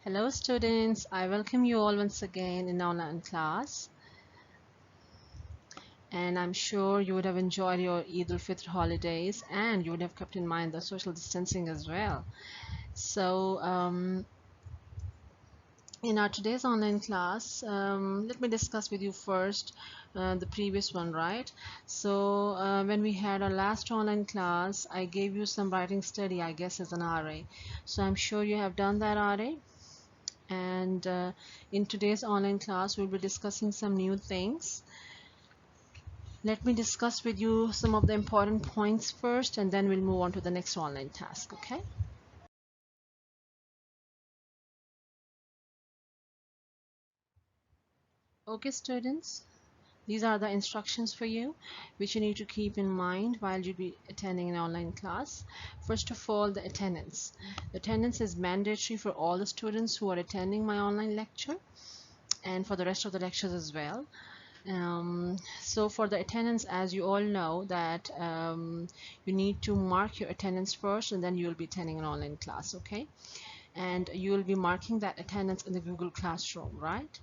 Hello students, I welcome you all once again in online class, and I'm sure you would have enjoyed your Eid al-Fitr holidays and you would have kept in mind the social distancing as well. So in our today's online class, let me discuss with you first the previous one, right? So when we had our last online class, I gave you some writing study, I guess, as an RA. So I'm sure you have done that RA. And in today's online class we'll be discussing some new things. Let me discuss with you some of the important points first, and then we'll move on to the next online task. Okay students, these are the instructions for you which you need to keep in mind while you'll be attending an online class. First of all, the attendance. Attendance is mandatory for all the students who are attending my online lecture and for the rest of the lectures as well. So for the attendance, as you all know that you need to mark your attendance first, and then you will be attending an online class, okay? And you will be marking that attendance in the Google Classroom, right?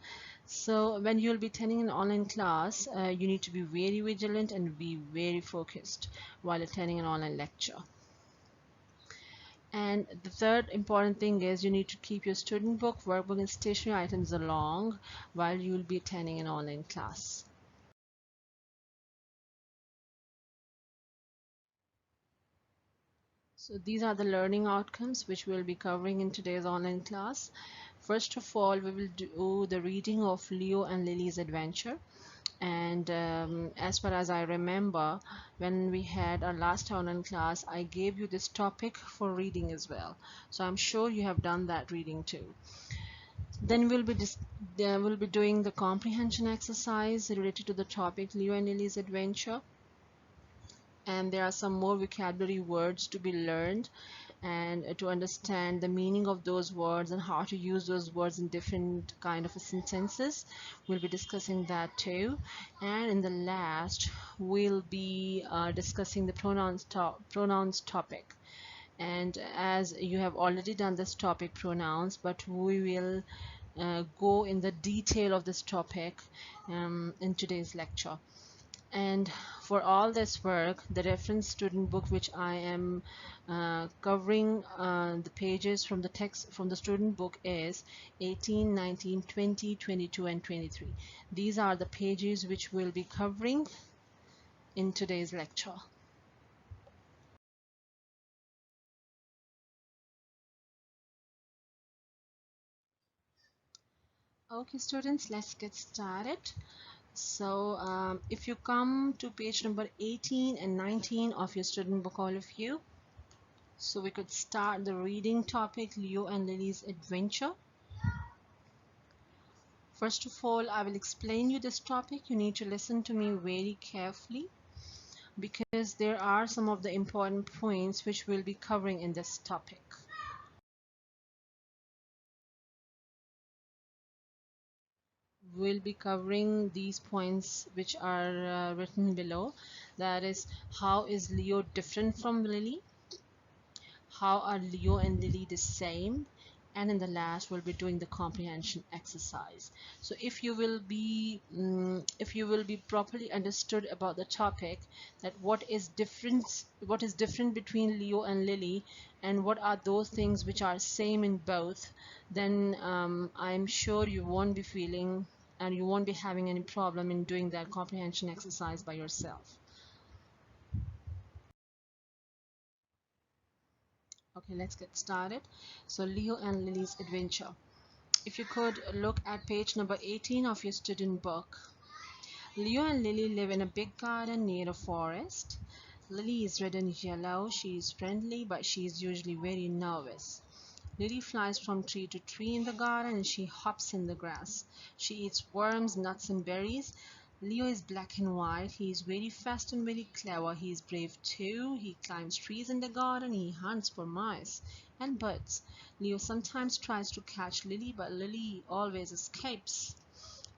So when you will be attending an online class, you need to be very vigilant and be very focused while attending an online lecture. And the third important thing is you need to keep your student book, workbook, and stationery items along while you will be attending an online class. So these are the learning outcomes which we'll be covering in today's online class. First of all, we will do the reading of Leo and Lily's adventure. And as far as I remember, when we had our last online class, I gave you this topic for reading as well. So I'm sure you have done that reading too. Then we'll be doing the comprehension exercise related to the topic Leo and Lily's adventure. And there are some more vocabulary words to be learned and to understand the meaning of those words and how to use those words in different kind of sentences. We'll be discussing that too. And in the last, we'll be discussing the pronouns topic. And as you have already done this topic, pronouns, but we will go in the detail of this topic in today's lecture. And for all this work, the reference student book which I am covering the pages from the text from the student book is 18, 19, 20, 22, and 23. These are the pages which we'll be covering in today's lecture. Okay students, let's get started. So if you come to page number 18 and 19 of your student book, all of you, so we could start the reading topic Leo and Lily's adventure. First of all, I will explain you this topic. You need to listen to me very carefully because there are some of the important points which we'll be covering in this topic. We'll be covering these points which are written below. That is, how is Leo different from Lily? How are Leo and Lily the same? And in the last we'll be doing the comprehension exercise. So if you will be properly understood about the topic, that what is different between Leo and Lily, and what are those things which are same in both, then I'm sure you won't be feeling and you won't be having any problem in doing that comprehension exercise by yourself. Okay, let's get started. So Leo and Lily's adventure. If you could look at page number 18 of your student book. Leo and Lily live in a big garden near a forest. Lily is red and yellow. She is friendly, but she is usually very nervous. Lily flies from tree to tree in the garden and she hops in the grass. She eats worms, nuts, and berries. Leo is black and white. He is very fast and very clever. He is brave too. He climbs trees in the garden. He hunts for mice and birds. Leo sometimes tries to catch Lily, but Lily always escapes.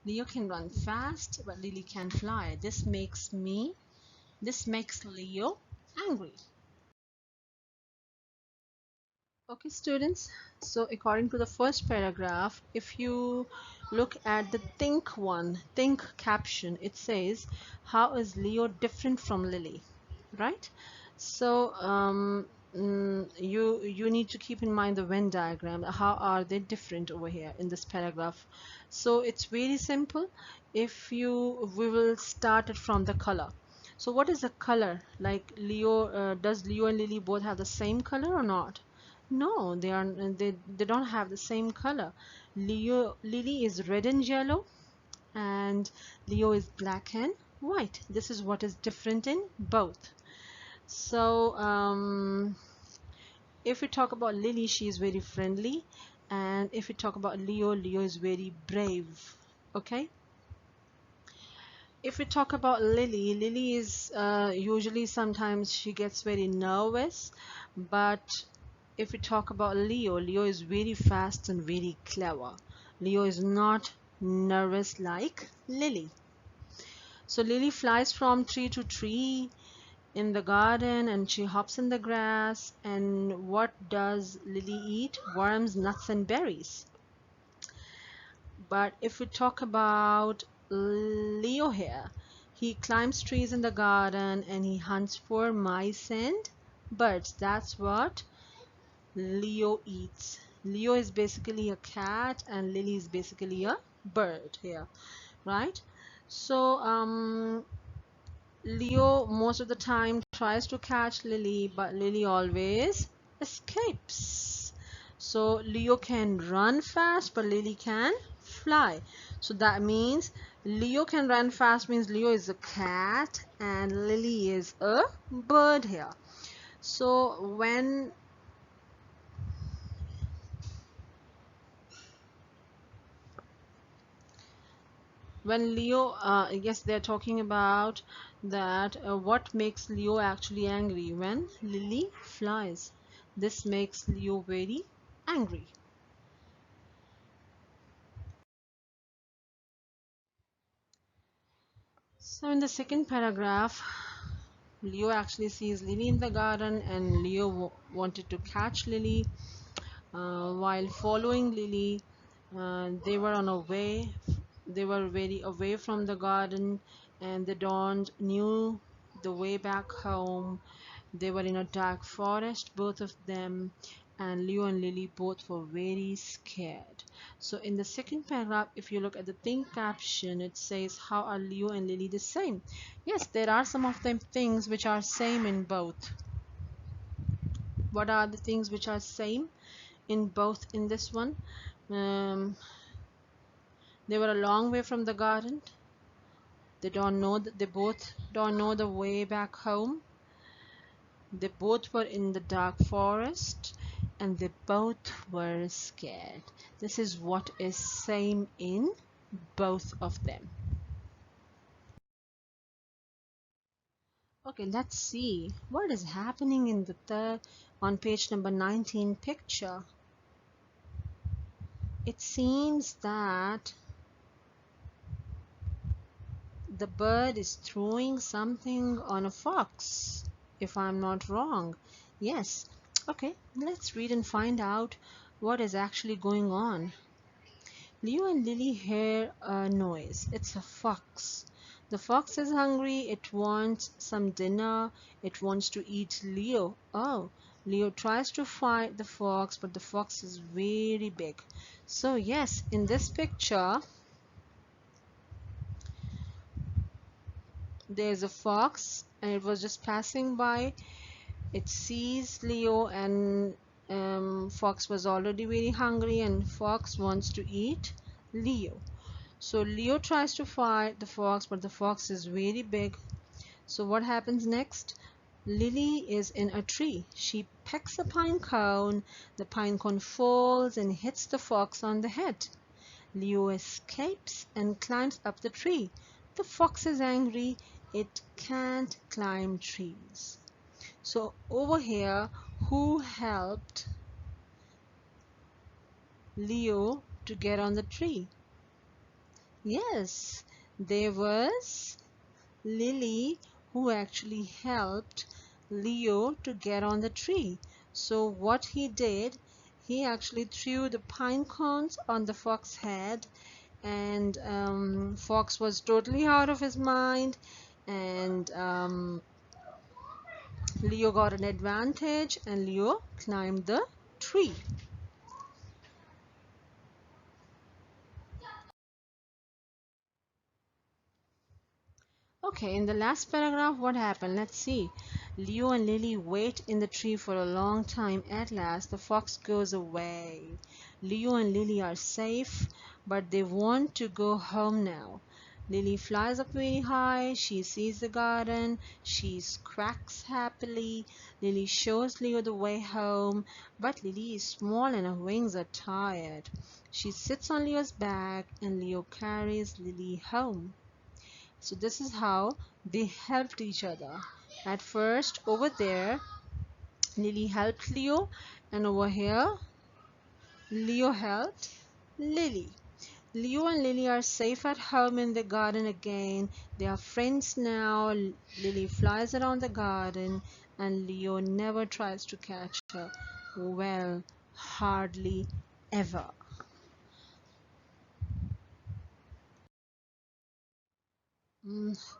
Leo can run fast, but Lily can fly. This makes Leo angry. Okay, students, so according to the first paragraph, if you look at the think caption, it says, how is Leo different from Lily, right? So you need to keep in mind the Venn diagram. How are they different over here in this paragraph? So it's very simple. If you we will start it from the color. So what is the color? Like Leo, does Leo and Lily both have the same color or not? No, they don't have the same color. Lily is red and yellow, and Leo is black and white. This is what is different in both. So if we talk about Lily, she is very friendly, and if we talk about Leo, Leo is very brave. Okay. If we talk about Lily, Lily is usually sometimes she gets very nervous, but if we talk about Leo, Leo is very fast and very clever. Leo is not nervous like Lily. So Lily flies from tree to tree in the garden and she hops in the grass. And what does Lily eat? Worms, nuts, and berries. But if we talk about Leo here, he climbs trees in the garden and he hunts for mice and birds. That's what Leo eats. Leo is basically a cat and Lily is basically a bird here, right? So Leo most of the time tries to catch Lily, but Lily always escapes. So Leo can run fast, but Lily can fly. So that means Leo can run fast means Leo is a cat and Lily is a bird here. So when Leo, yes, they're talking about that what makes Leo actually angry when Lily flies. This makes Leo very angry. So in the second paragraph, Leo actually sees Lily in the garden, and Leo wanted to catch Lily. While following Lily, they were on a way. They were very away from the garden, and they don't knew the way back home. They were in a dark forest, both of them, and Leo and Lily both were very scared. So in the second paragraph, if you look at the think caption, it says, how are Leo and Lily the same? Yes, there are some of them things which are same in both. What are the things which are same in both in this one? Um, they were a long way from the garden. They both don't know the way back home. They both were in the dark forest and they both were scared. This is what is same in both of them. Okay, let's see what is happening in the third on page number 19 picture. It seems that the bird is throwing something on a fox, if I'm not wrong. Yes. Okay, let's read and find out what is actually going on. Leo and Lily hear a noise. It's a fox. The fox is hungry. It wants some dinner. It wants to eat Leo. Oh, Leo tries to fight the fox, but the fox is very big. So yes, in this picture, there's a fox and it was just passing by. It sees Leo and fox was already very hungry and fox wants to eat Leo. So Leo tries to fight the fox, but the fox is very big. So what happens next? Lily is in a tree. She pecks a pine cone. The pine cone falls and hits the fox on the head. Leo escapes and climbs up the tree. The fox is angry. It can't climb trees. So over here, who helped Leo to get on the tree? Yes, there was Lily who actually helped Leo to get on the tree. So what he did, he actually threw the pine cones on the fox's head, and fox was totally out of his mind, and Leo got an advantage, and Leo climbed the tree. Okay, in the last paragraph, what happened? Let's see. Leo and Lily wait in the tree for a long time. At last, the fox goes away. Leo and Lily are safe, but they want to go home now. Lily flies up very high. She sees the garden. She quacks happily. Lily shows Leo the way home, but Lily is small and her wings are tired. She sits on Leo's back, and Leo carries Lily home. So this is how they helped each other. At first, over there, Lily helped Leo, and over here, Leo helped Lily. Leo and Lily are safe at home in the garden again. They are friends now. Lily flies around the garden, and Leo never tries to catch her. Well, hardly ever.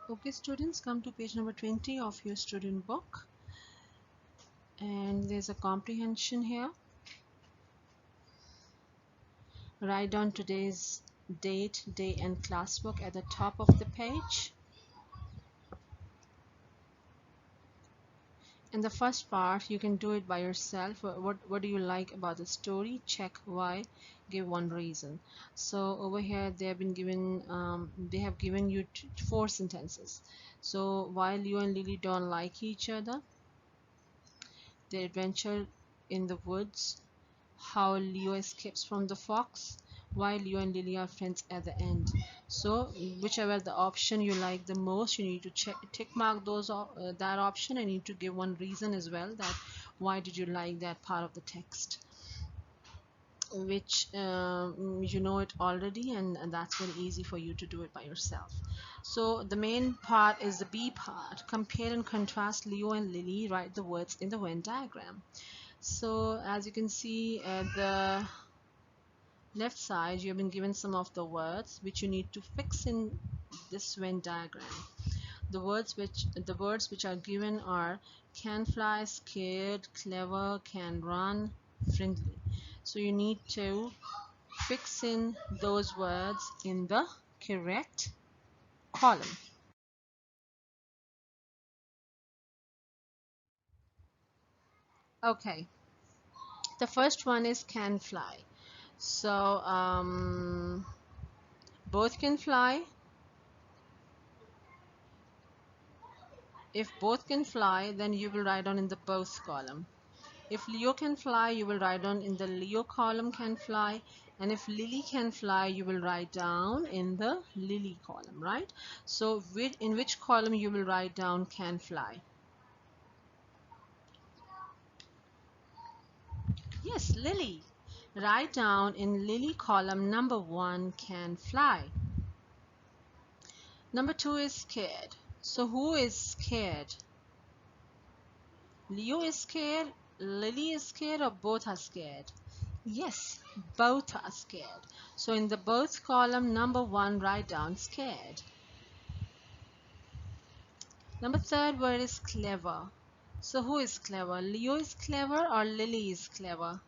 Okay, students, come to page number 20 of your student book. And there's a comprehension here. Write down today's date, day, and classwork at the top of the page. In the first part, you can do it by yourself. What do you like about the story? Check why. Give one reason. So over here, they have given you four sentences. So while you and Lily don't like each other, their adventure in the woods, how Leo escapes from the fox, why Leo and Lily are friends at the end. So whichever the option you like the most, you need to tick mark that option, and you need to give one reason as well, that why did you like that part of the text, which you know it already, and that's very easy for you to do it by yourself. So the main part is the B part. Compare and contrast Leo and Lily. Write the words in the Venn diagram. So as you can see at the left side, you have been given some of the words which you need to fix in this Venn diagram. The words which are given are can fly, scared, clever, can run, friendly. So you need to fix in those words in the correct column. Okay, the first one is can fly. So both can fly. If both can fly, then you will write down in the both column. If Leo can fly, you will write down in the Leo column can fly. And if Lily can fly, you will write down in the Lily column, right? So in which column you will write down can fly? Yes, Lily. Write down in Lily column number 1 can fly. Number 2 is scared. So who is scared? Leo is scared, Lily is scared, or both are scared? Yes, both are scared. So in the both column, number 1, write down scared. Number 3rd word is clever. So who is clever? Leo is clever or Lily is clever?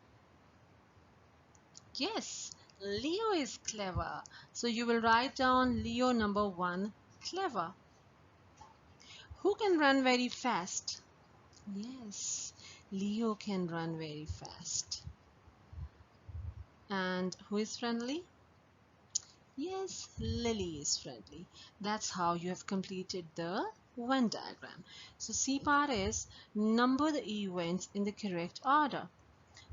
Yes, Leo is clever. So you will write down Leo number 1, clever. Who can run very fast? Yes, Leo can run very fast. And who is friendly? Yes, Lily is friendly. That's how you have completed the Venn diagram. So C part is number the events in the correct order.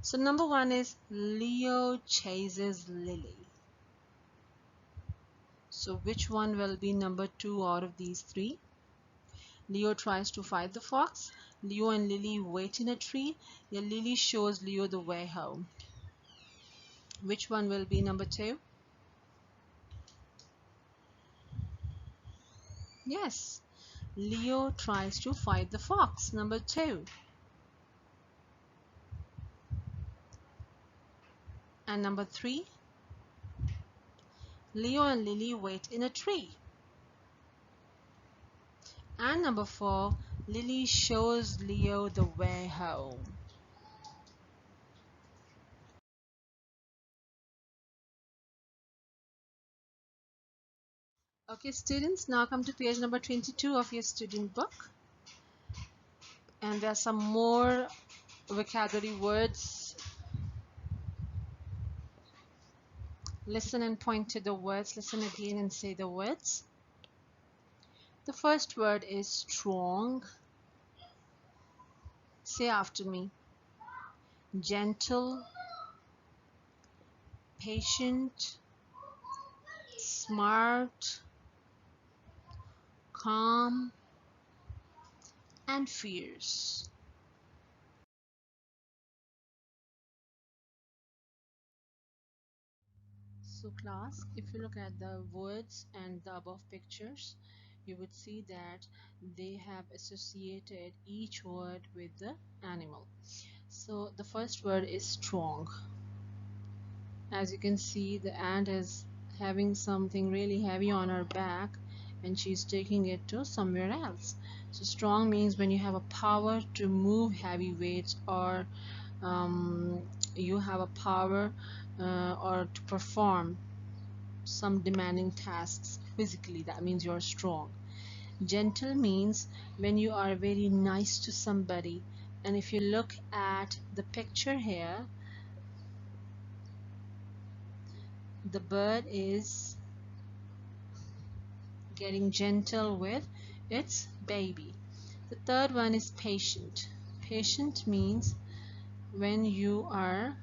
So number 1 is Leo chases Lily. So which one will be number 2 out of these 3? Leo tries to fight the fox. Leo and Lily wait in a tree. Yeah, Lily shows Leo the way home. Which one will be number 2? Yes, Leo tries to fight the fox. Number 2. And number 3, Leo and Lily wait in a tree. And number 4, Lily shows Leo the way home. Okay, students, now come to page number 22 of your student book. And there are some more vocabulary words. Listen and point to the words. Listen again and say the words. The first word is strong. Say after me. Gentle, patient, smart, calm, and fierce. So class, if you look at the words and the above pictures, you would see that they have associated each word with the animal. So the first word is strong. As you can see, the ant is having something really heavy on her back and she's taking it to somewhere else. So strong means when you have a power to move heavy weights, or you have a power or to perform some demanding tasks physically. That means you're strong. Gentle means when you are very nice to somebody, and if you look at the picture here, the bird is getting gentle with its baby. The third one is patient. Patient means when you are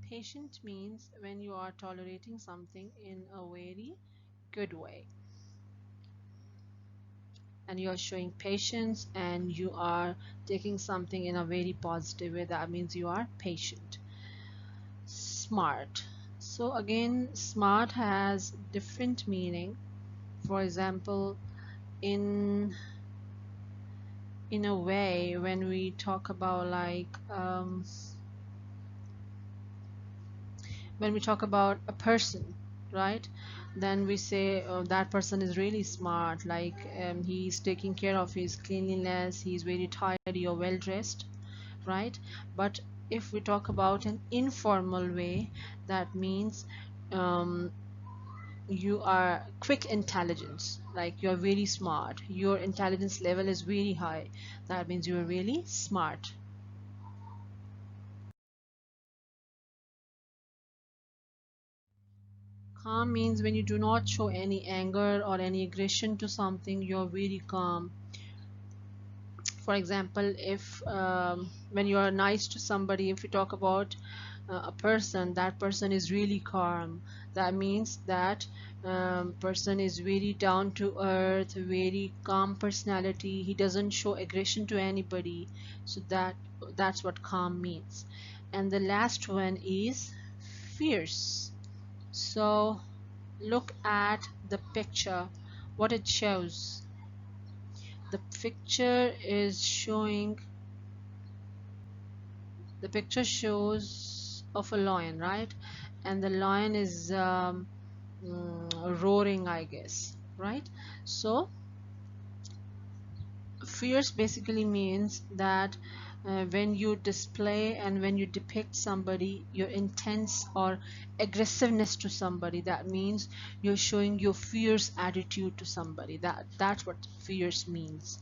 patient means when you are tolerating something in a very good way, and you are showing patience and you are taking something in a very positive way. That means you are patient. Smart. So again, smart has different meaning. For example, in a way, when we talk about like when we talk about a person, right, then we say, oh, that person is really smart, like he's taking care of his cleanliness, he's very tidy or well dressed, right? But if we talk about an informal way, that means um, you are quick intelligence, like you're very smart, your intelligence level is very high. That means you are really smart. Calm means when you do not show any anger or any aggression to something, you're very calm. For example, if when you are nice to somebody, if you talk about a person, that person is really calm. That means that person is very down to earth, very calm personality. He doesn't show aggression to anybody. So that's what calm means. And the last one is fierce. So look at the picture, what it shows. The picture is showing, the picture shows of a lion, right? And the lion is roaring, I guess, right? So fierce basically means that when you display and when you depict somebody, your intense or aggressiveness to somebody, that means you're showing your fierce attitude to somebody. That's what fierce means.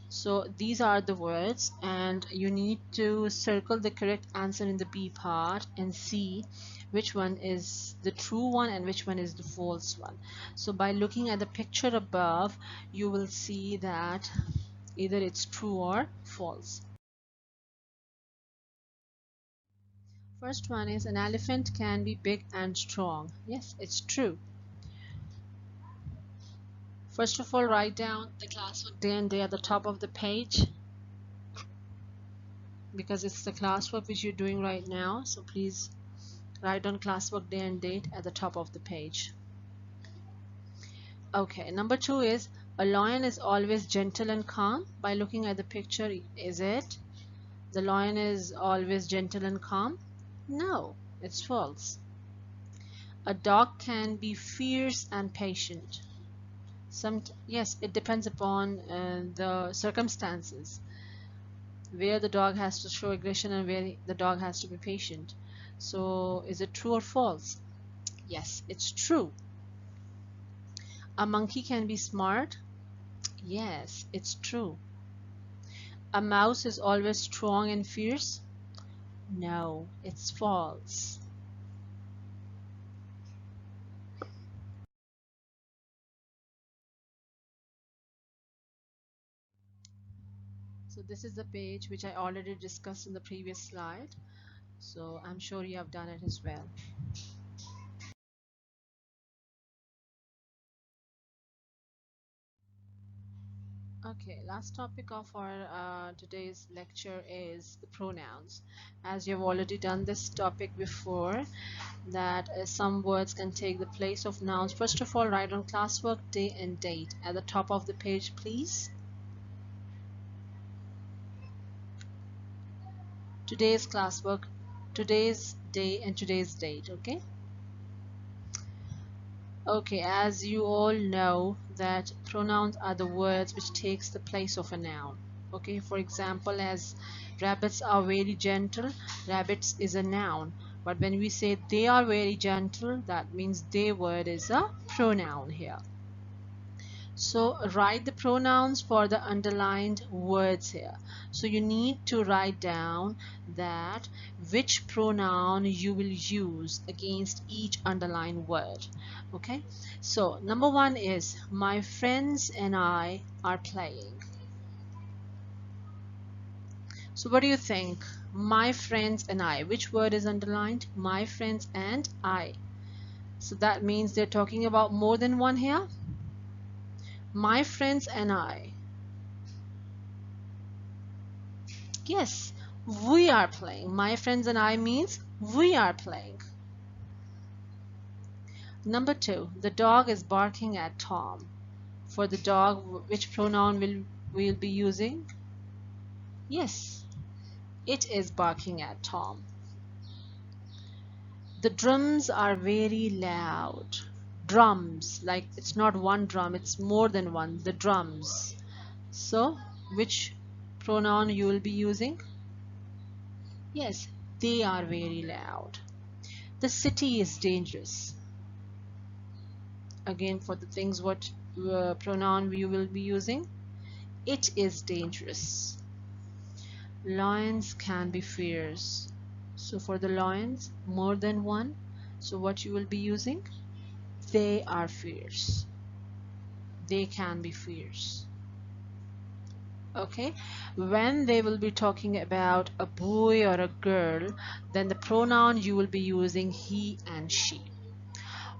So these are the words, and you need to circle the correct answer in the B part and see which one is the true one and which one is the false one. So by looking at the picture above, you will see that either it's true or false. First one is an elephant can be big and strong. Yes, it's true. First of all, write down the classwork day and day at the top of the page, because it's the classwork which you're doing right now. So please write down classwork day and date at the top of the page. Okay, number two is a lion is always gentle and calm. By looking at the picture, is it? The lion is always gentle and calm? No, it's false. A dog can be fierce and patient. Yes, it depends upon the circumstances, where the dog has to show aggression and where the dog has to be patient. So, is it true or false? Yes, it's true. A monkey can be smart. Yes, it's true. A mouse is always strong and fierce. No, it's false. So this is the page which I already discussed in the previous slide. So I'm sure you have done it as well. Okay, last topic of our today's lecture is the pronouns. As you've already done this topic before, that some words can take the place of nouns. First of all, write on classwork day and date at the top of the page, please. Today's classwork, today's day and today's date, okay? Okay, as you all know that pronouns are the words which takes the place of a noun. Okay, for example, as rabbits are very gentle, rabbits is a noun. But when we say they are very gentle, that means they word is a pronoun here. So write the pronouns for the underlined words here. So you need to write down that which pronoun you will use against each underlined word. Okay, so number one is my friends and I are playing. So what do you think? My friends and I. Which word is underlined? My friends and I. So that means they're talking about more than one here. My friends and I. Yes, we are playing. My friends and I means we are playing. Number two, the dog is barking at Tom. For the dog, which pronoun will we'll be using? Yes, it is barking at Tom. The drums are very loud. Drums, like it's not one drum, it's more than one. The drums. So, which pronoun you will be using? Yes, they are very loud. The city is dangerous. Again, for the things, what pronoun you will be using? It is dangerous. Lions can be fierce. So for the lions, more than one. So what you will be using? They are fierce. They can be fierce. Okay, when they will be talking about a boy or a girl, then the pronoun you will be using he and she.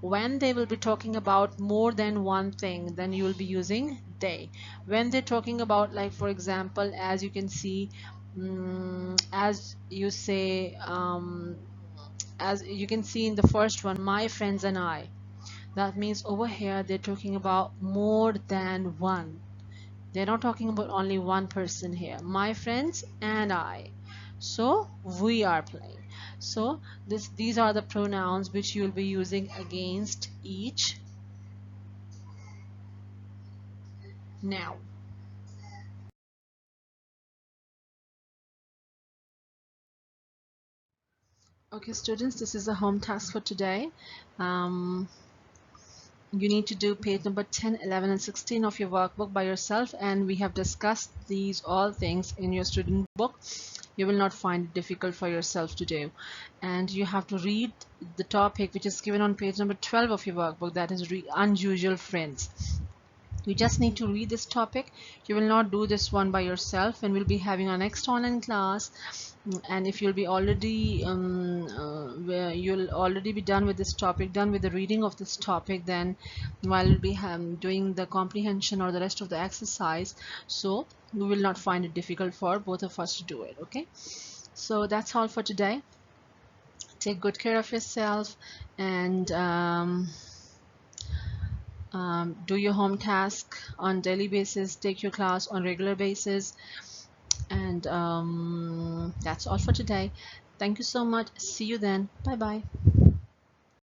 When they will be talking about more than one thing, then you will be using they. When they're talking about, like for example, as you can see, as you say, as you can see in the first one, my friends and I, that means over here they're talking about more than one. They're not talking about only one person here. My friends and I. So we are playing. So these are the pronouns which you will be using against each noun. Okay, students, this is a home task for today. Um, you need to do page number 10, 11, and 16 of your workbook by yourself, and we have discussed these all things in your student book. You will not find it difficult for yourself to do, and you have to read the topic which is given on page number 12 of your workbook, that is unusual friends. You just need to read this topic. You will not do this one by yourself, and we'll be having our next online class. And if you'll be already you'll already be done with this topic, done with the reading of this topic, then while we'll be doing the comprehension or the rest of the exercise, so we will not find it difficult for both of us to do it. Okay, so that's all for today. Take good care of yourself, and Do your home task on daily basis, take your class on regular basis, and that's all for today. Thank you so much. See you then. Bye bye.